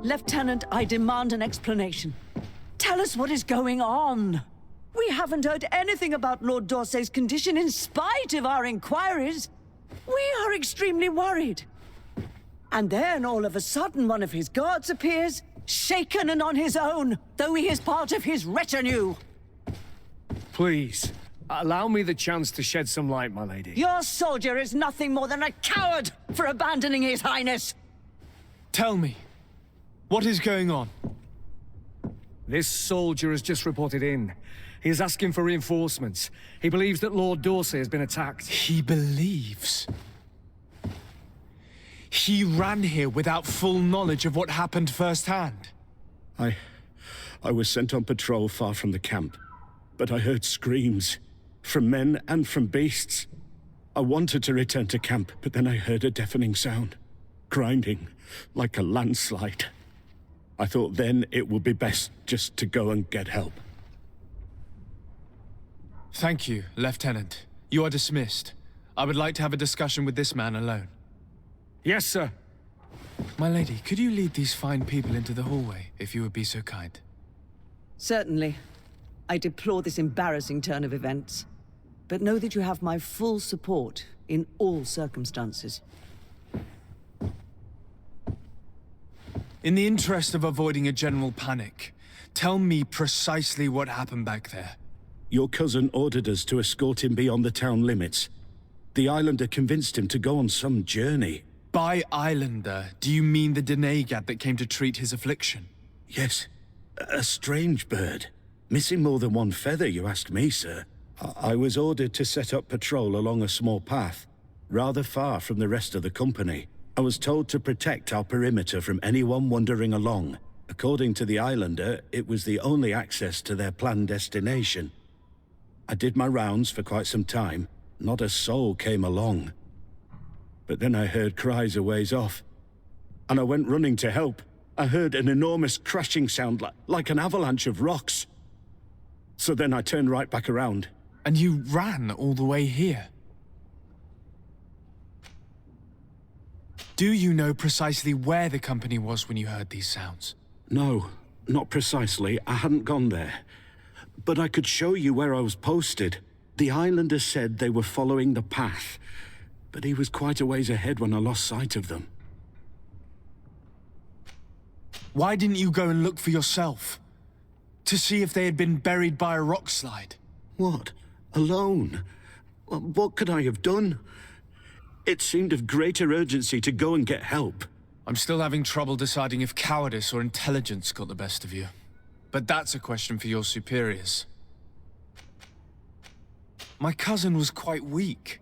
Lieutenant, I demand an explanation. Tell us what is going on. We haven't heard anything about Lord D'Orsay's condition in spite of our inquiries. We are extremely worried. And then all of a sudden one of his guards appears, shaken and on his own, though he is part of his retinue. Please, allow me the chance to shed some light, my lady. Your soldier is nothing more than a coward for abandoning his highness. Tell me, what is going on? This soldier has just reported in. He is asking for reinforcements. He believes that Lord D'Orsay has been attacked. He believes? He ran here without full knowledge of what happened firsthand. I was sent on patrol far from the camp, but I heard screams, from men and from beasts. I wanted to return to camp, but then I heard a deafening sound, grinding, like a landslide. I thought then it would be best just to go and get help. Thank you, Lieutenant. You are dismissed. I would like to have a discussion with this man alone. Yes, sir. My lady, could you lead these fine people into the hallway, if you would be so kind? Certainly. I deplore this embarrassing turn of events. But know that you have my full support in all circumstances. In the interest of avoiding a general panic, tell me precisely what happened back there. Your cousin ordered us to escort him beyond the town limits. The Islander convinced him to go on some journey. By Islander, do you mean the Denegad that came to treat his affliction? Yes, a strange bird. Missing more than one feather, you ask me, sir. I was ordered to set up patrol along a small path, rather far from the rest of the company. I was told to protect our perimeter from anyone wandering along. According to the Islander, it was the only access to their planned destination. I did my rounds for quite some time. Not a soul came along. But then I heard cries a ways off, and I went running to help. I heard an enormous crashing sound like an avalanche of rocks. So then I turned right back around. And you ran all the way here? Do you know precisely where the company was when you heard these sounds? No, not precisely. I hadn't gone there. But I could show you where I was posted. The Islander said they were following the path, but he was quite a ways ahead when I lost sight of them. Why didn't you go and look for yourself? To see if they had been buried by a rock slide? What? Alone? What could I have done? It seemed of greater urgency to go and get help. I'm still having trouble deciding if cowardice or intelligence got the best of you. But that's a question for your superiors. My cousin was quite weak.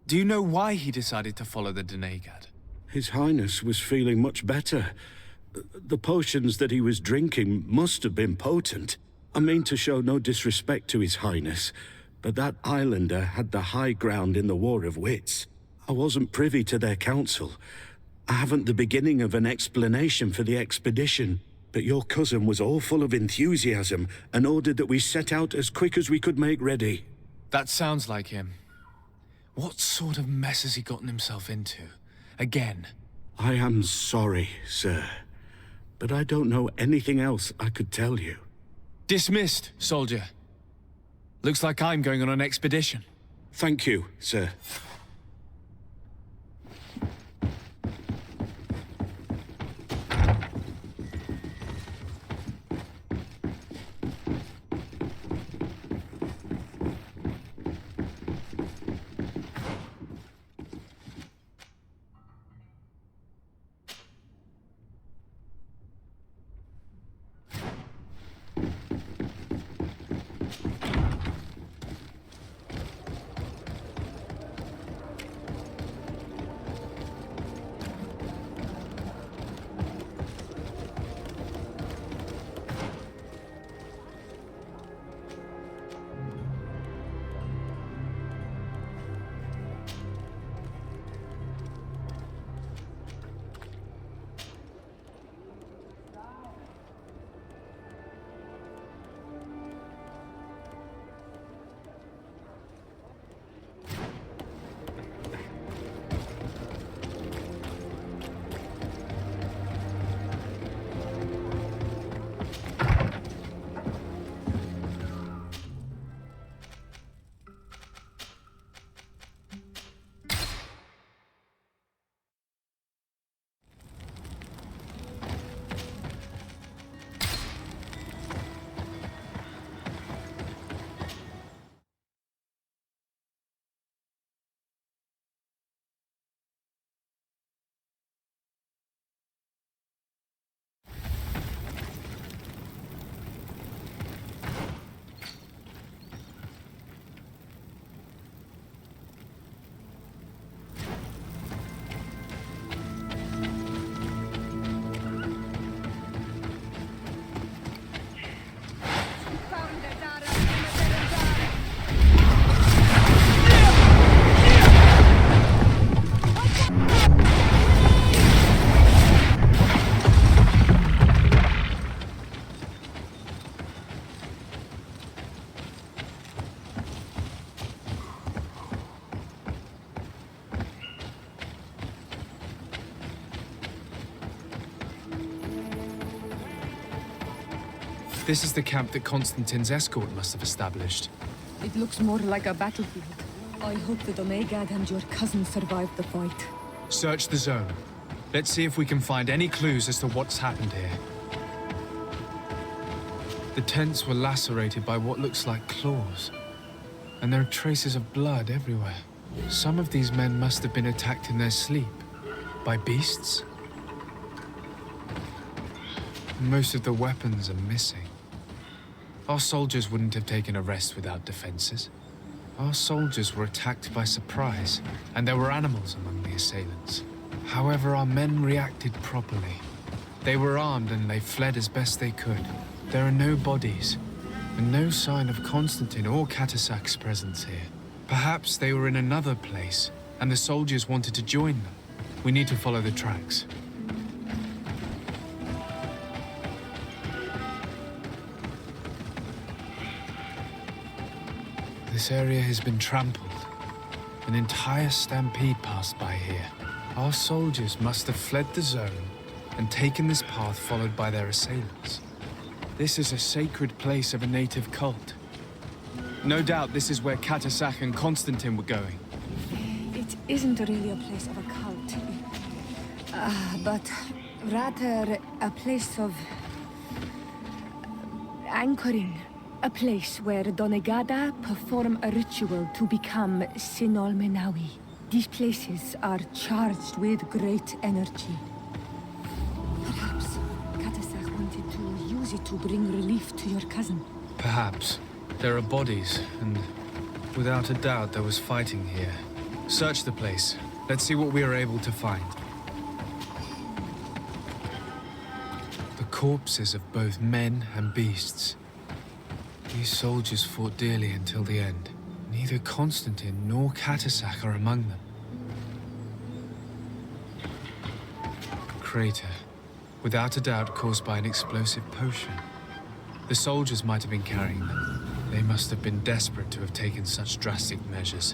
Do you know why he decided to follow the Denegad? His Highness was feeling much better. The potions that he was drinking must have been potent. I mean to show no disrespect to His Highness, but that Islander had the high ground in the War of Wits. I wasn't privy to their counsel. I haven't the beginning of an explanation for the expedition, but your cousin was all full of enthusiasm and ordered that we set out as quick as we could make ready. That sounds like him. What sort of mess has he gotten himself into? Again? I am sorry, sir, but I don't know anything else I could tell you. Dismissed, soldier. Looks like I'm going on an expedition. Thank you, sir. This is the camp that Constantin's escort must have established. It looks more like a battlefield. I hope that Onegad and your cousin survived the fight. Search the zone. Let's see if we can find any clues as to what's happened here. The tents were lacerated by what looks like claws, and there are traces of blood everywhere. Some of these men must have been attacked in their sleep. By beasts? Most of the weapons are missing. Our soldiers wouldn't have taken a rest without defenses. Our soldiers were attacked by surprise, and there were animals among the assailants. However, our men reacted properly. They were armed and they fled as best they could. There are no bodies, and no sign of Constantin or Katasak's presence here. Perhaps they were in another place, and the soldiers wanted to join them. We need to follow the tracks. This area has been trampled. An entire stampede passed by here. Our soldiers must have fled the zone and taken this path followed by their assailants. This is a sacred place of a native cult. No doubt this is where Katasak and Constantin were going. It isn't really a place of a cult, but rather a place of anchoring. A place where Donegada perform a ritual to become Sinol Menawi. These places are charged with great energy. Perhaps Katasak wanted to use it to bring relief to your cousin. Perhaps. There are bodies, and without a doubt there was fighting here. Search the place. Let's see what we are able to find. The corpses of both men and beasts. These soldiers fought dearly until the end. Neither Constantin nor Katasak are among them. Crater. Without a doubt caused by an explosive potion. The soldiers might have been carrying them. They must have been desperate to have taken such drastic measures.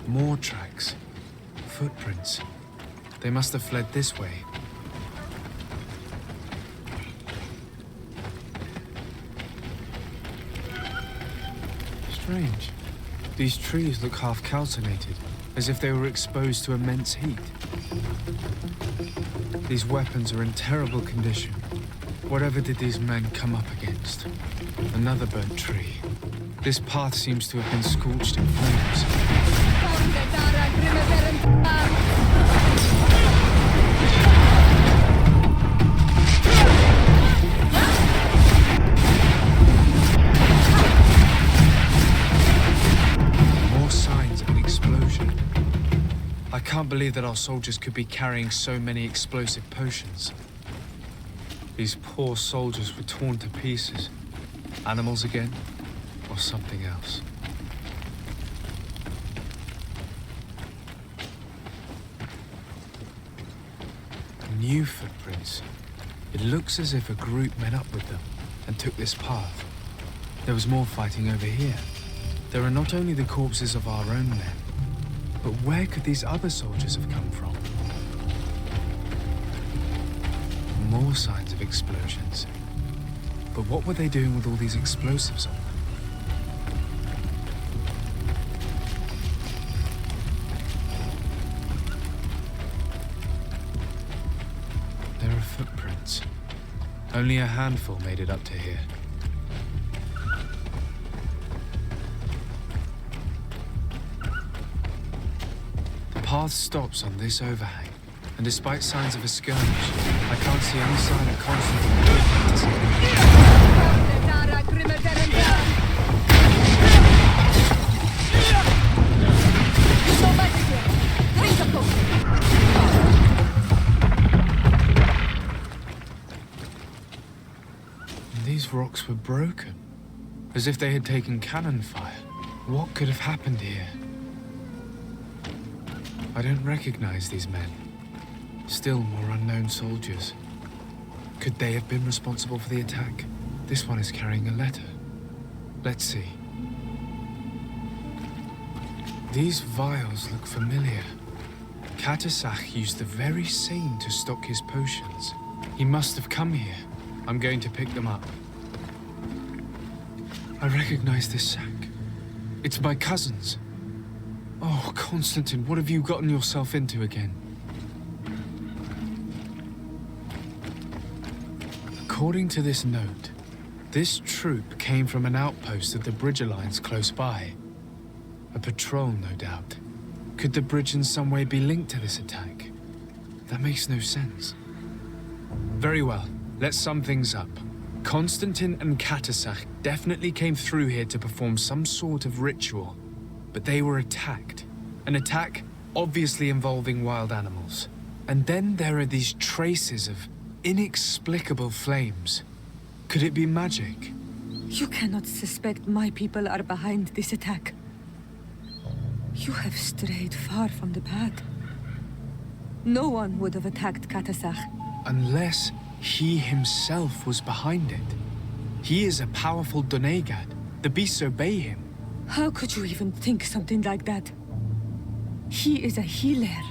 More tracks. Footprints. They must have fled this way. Strange. These trees look half calcinated, as if they were exposed to immense heat. These weapons are in terrible condition. Whatever did these men come up against? Another burnt tree. This path seems to have been scorched in flames. More signs of an explosion. I can't believe that our soldiers could be carrying so many explosive potions. These poor soldiers were torn to pieces. Animals again? Or something else? New footprints. It looks as if a group met up with them and took this path. There was more fighting over here. There are not only the corpses of our own men, but where could these other soldiers have come from? More signs of explosions. But what were they doing with all these explosives on them? There are footprints. Only a handful made it up to here. The path stops on this overhang, and despite signs of a skirmish, I can't see any sign of Constantin. These rocks were broken, as if they had taken cannon fire. What could have happened here? I don't recognize these men. Still more unknown soldiers. Could they have been responsible for the attack? This one is carrying a letter. Let's see. These vials look familiar. Katasach used the very same to stock his potions. He must have come here. I'm going to pick them up. I recognize this sack. It's my cousin's. Oh, Constantin, what have you gotten yourself into again? According to this note, this troop came from an outpost of the Bridge Alliance close by. A patrol, no doubt. Could the bridge in some way be linked to this attack? That makes no sense. Very well, let's sum things up. Constantin and Katasach definitely came through here to perform some sort of ritual, but they were attacked. An attack obviously involving wild animals. And then there are these traces of inexplicable flames. Could it be magic? You cannot suspect my people are behind this attack. You have strayed far from the path. No one would have attacked Katasach. Unless he himself was behind it. He is a powerful Donegad. The beasts obey him. How could you even think something like that? He is a healer.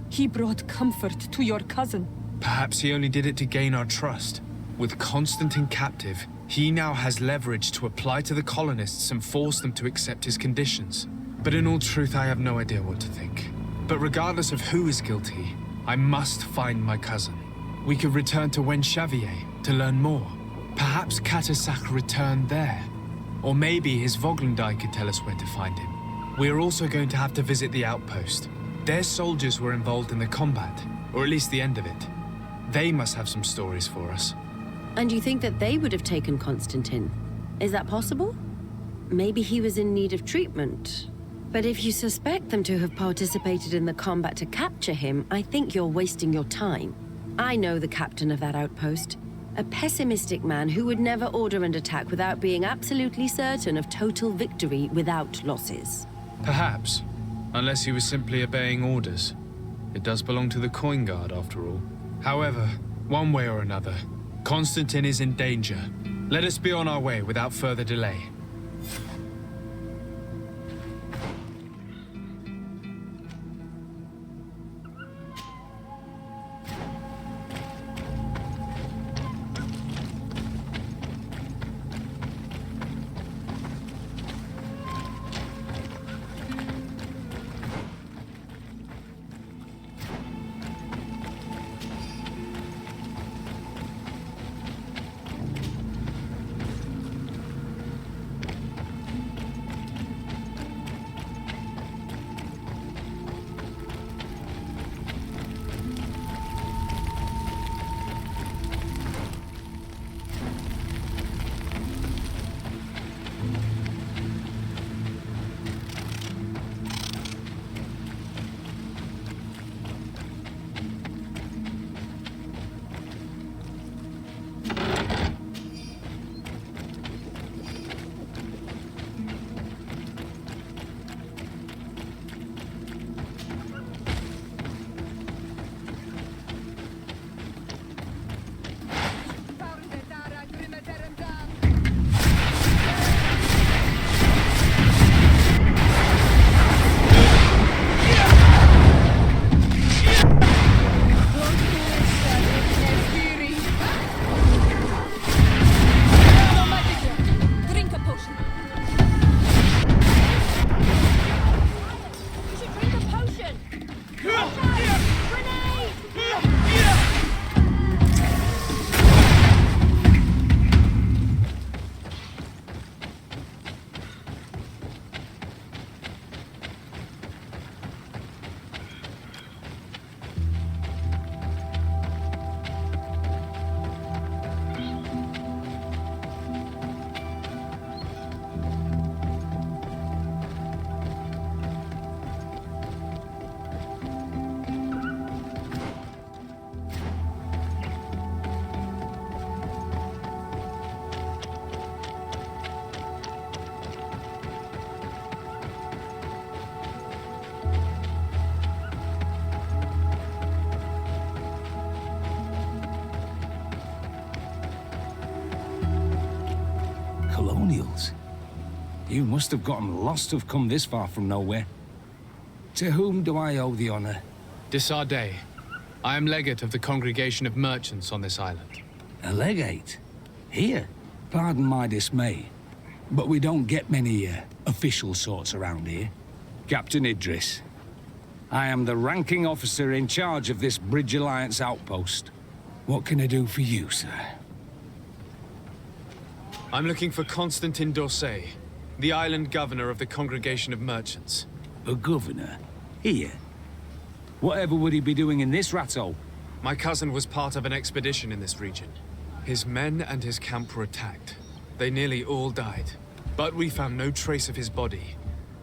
He brought comfort to your cousin. Perhaps he only did it to gain our trust. With Constantin captive, he now has leverage to apply to the colonists and force them to accept his conditions. But in all truth, I have no idea what to think. But regardless of who is guilty, I must find my cousin. We could return to Wen Xavier to learn more. Perhaps Katasach returned there. Or maybe his Voglendai could tell us where to find him. We are also going to have to visit the outpost. Their soldiers were involved in the combat, or at least the end of it. They must have some stories for us. And you think that they would have taken Constantin? Is that possible? Maybe he was in need of treatment. But if you suspect them to have participated in the combat to capture him, I think you're wasting your time. I know the captain of that outpost. A pessimistic man who would never order an attack without being absolutely certain of total victory without losses. Perhaps. Unless he was simply obeying orders. It does belong to the Coin Guard, after all. However, one way or another, Constantin is in danger. Let us be on our way without further delay. Testimonials? You must have gotten lost to have come this far from nowhere. To whom do I owe the honor? Desardet. I am legate of the Congregation of Merchants on this island. A legate? Here? Pardon my dismay, but we don't get many official sorts around here. Captain Idris. I am the ranking officer in charge of this Bridge Alliance outpost. What can I do for you, sir? I'm looking for Constantin d'Orsay, the island governor of the Congregation of Merchants. A governor? Here? Whatever would he be doing in this rattle? My cousin was part of an expedition in this region. His men and his camp were attacked. They nearly all died. But we found no trace of his body,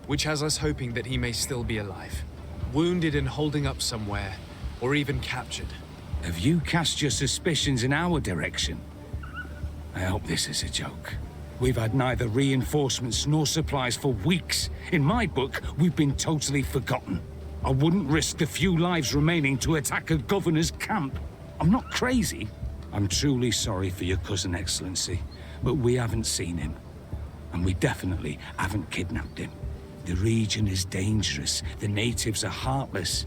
which has us hoping that he may still be alive. Wounded and holding up somewhere, or even captured. Have you cast your suspicions in our direction? I hope this is a joke. We've had neither reinforcements nor supplies for weeks. In my book, we've been totally forgotten. I wouldn't risk the few lives remaining to attack a governor's camp. I'm not crazy. I'm truly sorry for your cousin, Excellency, but we haven't seen him. And we definitely haven't kidnapped him. The region is dangerous. The natives are heartless.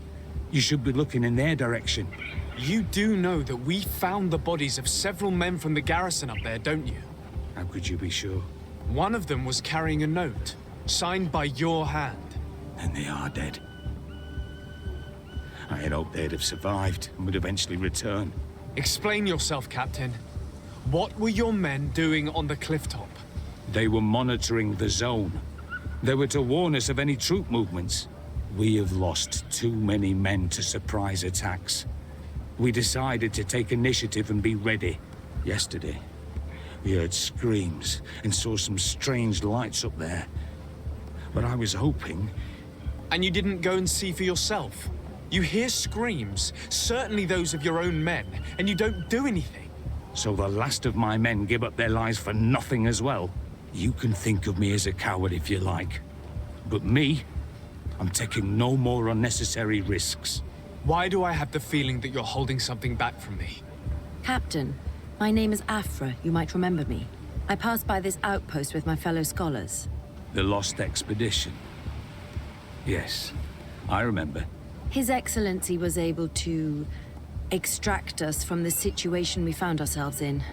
You should be looking in their direction. You do know that we found the bodies of several men from the garrison up there, don't you? How could you be sure? One of them was carrying a note, signed by your hand. And they are dead. I had hoped they'd have survived and would eventually return. Explain yourself, Captain. What were your men doing on the clifftop? They were monitoring the zone. They were to warn us of any troop movements. We have lost too many men to surprise attacks. We decided to take initiative and be ready. Yesterday, we heard screams and saw some strange lights up there. But I was hoping... And you didn't go and see for yourself? You hear screams, certainly those of your own men, and you don't do anything. So the last of my men give up their lives for nothing as well? You can think of me as a coward if you like. But me, I'm taking no more unnecessary risks. Why do I have the feeling that you're holding something back from me? Captain, my name is Afra. You might remember me. I passed by this outpost with my fellow scholars. The Lost Expedition. Yes, I remember. His Excellency was able to extract us from the situation we found ourselves in.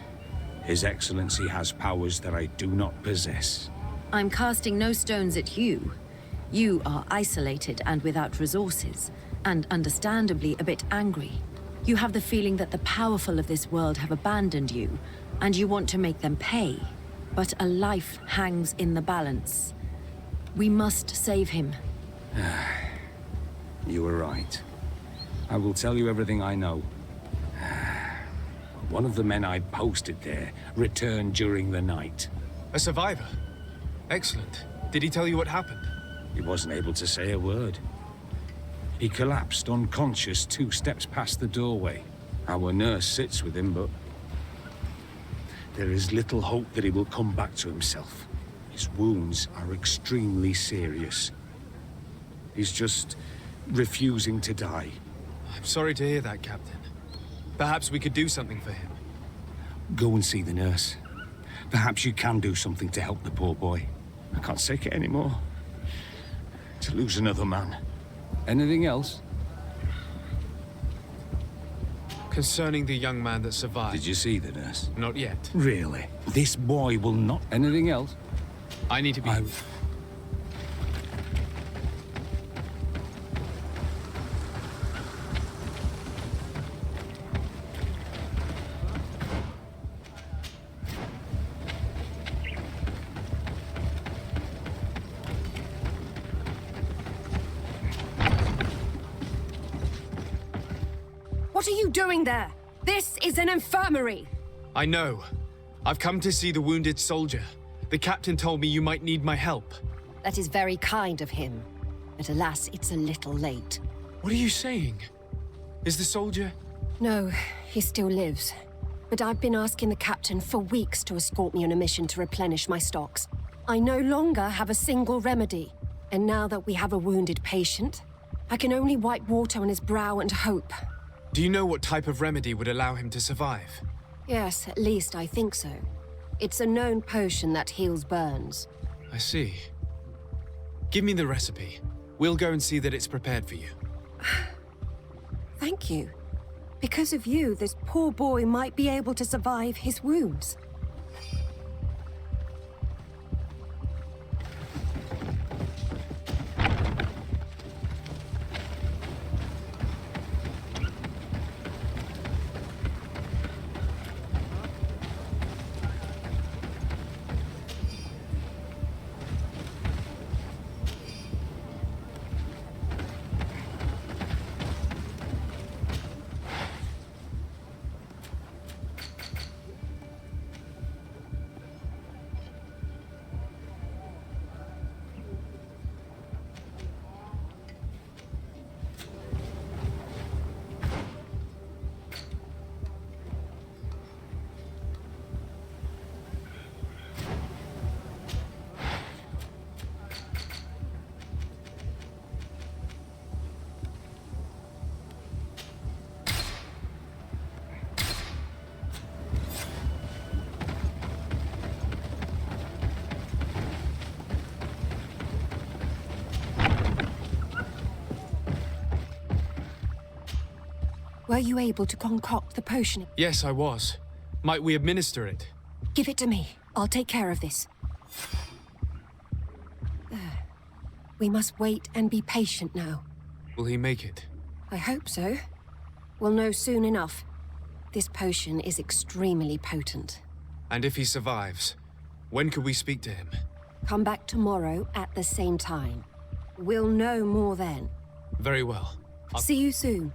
His Excellency has powers that I do not possess. I'm casting no stones at you. You are isolated and without resources, and understandably a bit angry. You have the feeling that the powerful of this world have abandoned you, and you want to make them pay. But a life hangs in the balance. We must save him. You were right. I will tell you everything I know. One of the men I posted there returned during the night. A survivor? Excellent. Did he tell you what happened? He wasn't able to say a word. He collapsed unconscious 2 steps past the doorway. Our nurse sits with him, but there is little hope that he will come back to himself. His wounds are extremely serious. He's just refusing to die. I'm sorry to hear that, Captain. Perhaps we could do something for him. Go and see the nurse. Perhaps you can do something to help the poor boy. I can't take it anymore. To lose another man. Anything else? Concerning the young man that survived. Did you see the nurse? Not yet. Really? This boy will not... Anything else? I need to be... What are you doing there? This is an infirmary! I know. I've come to see the wounded soldier. The captain told me you might need my help. That is very kind of him. But alas, it's a little late. What are you saying? Is the soldier... No, he still lives. But I've been asking the captain for weeks to escort me on a mission to replenish my stocks. I no longer have a single remedy. And now that we have a wounded patient, I can only wipe water on his brow and hope. Do you know what type of remedy would allow him to survive? Yes, at least I think so. It's a known potion that heals burns. I see. Give me the recipe. We'll go and see that it's prepared for you. Thank you. Because of you, this poor boy might be able to survive his wounds. Were you able to concoct the potion? Yes, I was. Might we administer it? Give it to me. I'll take care of this. There. We must wait and be patient now. Will he make it? I hope so. We'll know soon enough. This potion is extremely potent. And if he survives, when could we speak to him? Come back tomorrow at the same time. We'll know more then. Very well. See you soon.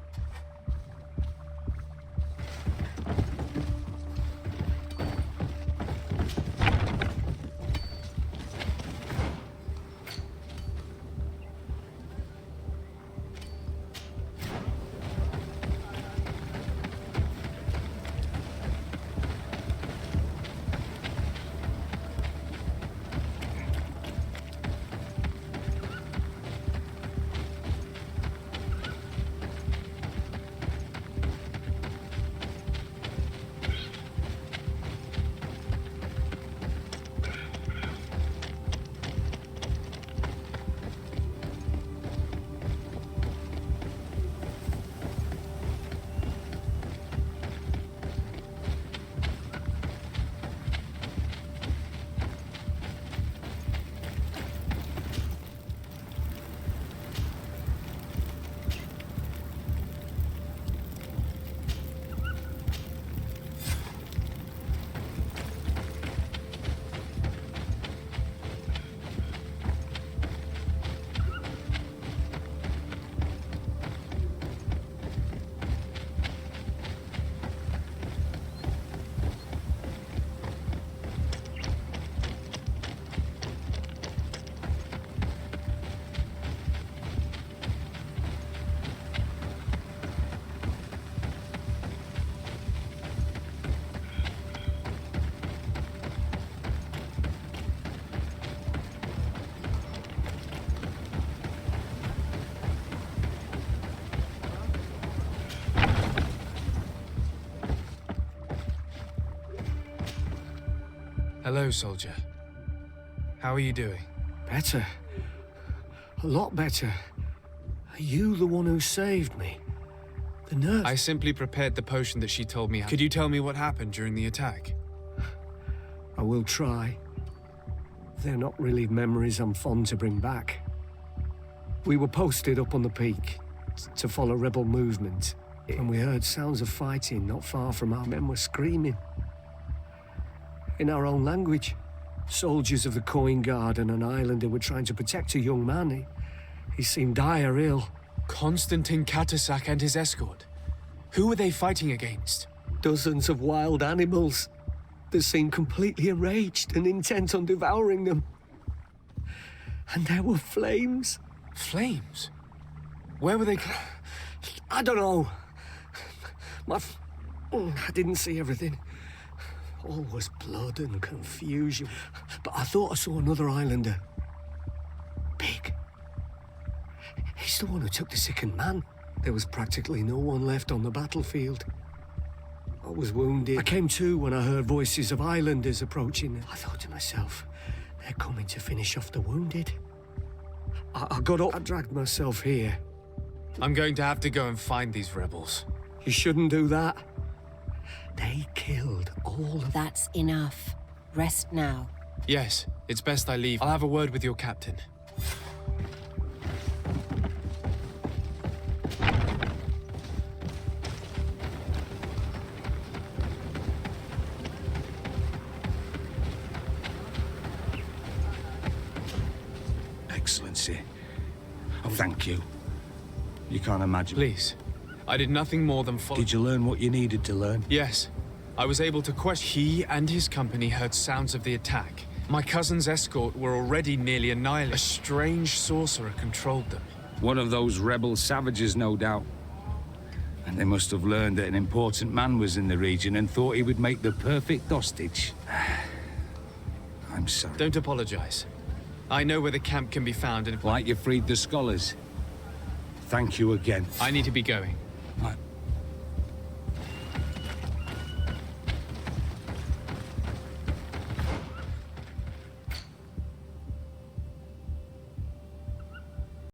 Hello, soldier. How are you doing? Better. A lot better. Are you the one who saved me? The nurse... I simply prepared the potion that she told me. Could you tell me what happened during the attack? I will try. They're not really memories I'm fond to bring back. We were posted up on the peak to follow rebel movement, and we heard sounds of fighting not far from our men were screaming. In our own language, soldiers of the Coin Guard and an islander were trying to protect a young man. He seemed dire ill. Constantin Katasak and his escort. Who were they fighting against? Dozens of wild animals. They seemed completely enraged and intent on devouring them. And there were flames. Flames? Where were they? I don't know. I didn't see everything. All was blood and confusion. But I thought I saw another islander. Big. He's the one who took the sickened man. There was practically no one left on the battlefield. I was wounded. I came to when I heard voices of islanders approaching. I thought to myself, they're coming to finish off the wounded. I got up. I dragged myself here. I'm going to have to go and find these rebels. You shouldn't do that. They killed all of... That's enough. Rest now. Yes, it's best I leave. I'll have a word with your captain. Excellency. Oh, thank you. You can't imagine. Please. I did nothing more than follow... Did you learn what you needed to learn? Yes. I was able to question... He and his company heard sounds of the attack. My cousin's escort were already nearly annihilated. A strange sorcerer controlled them. One of those rebel savages, no doubt. And they must have learned that an important man was in the region and thought he would make the perfect hostage. I'm sorry. Don't apologize. I know where the camp can be found and... Like you freed the scholars. Thank you again. I need to be going.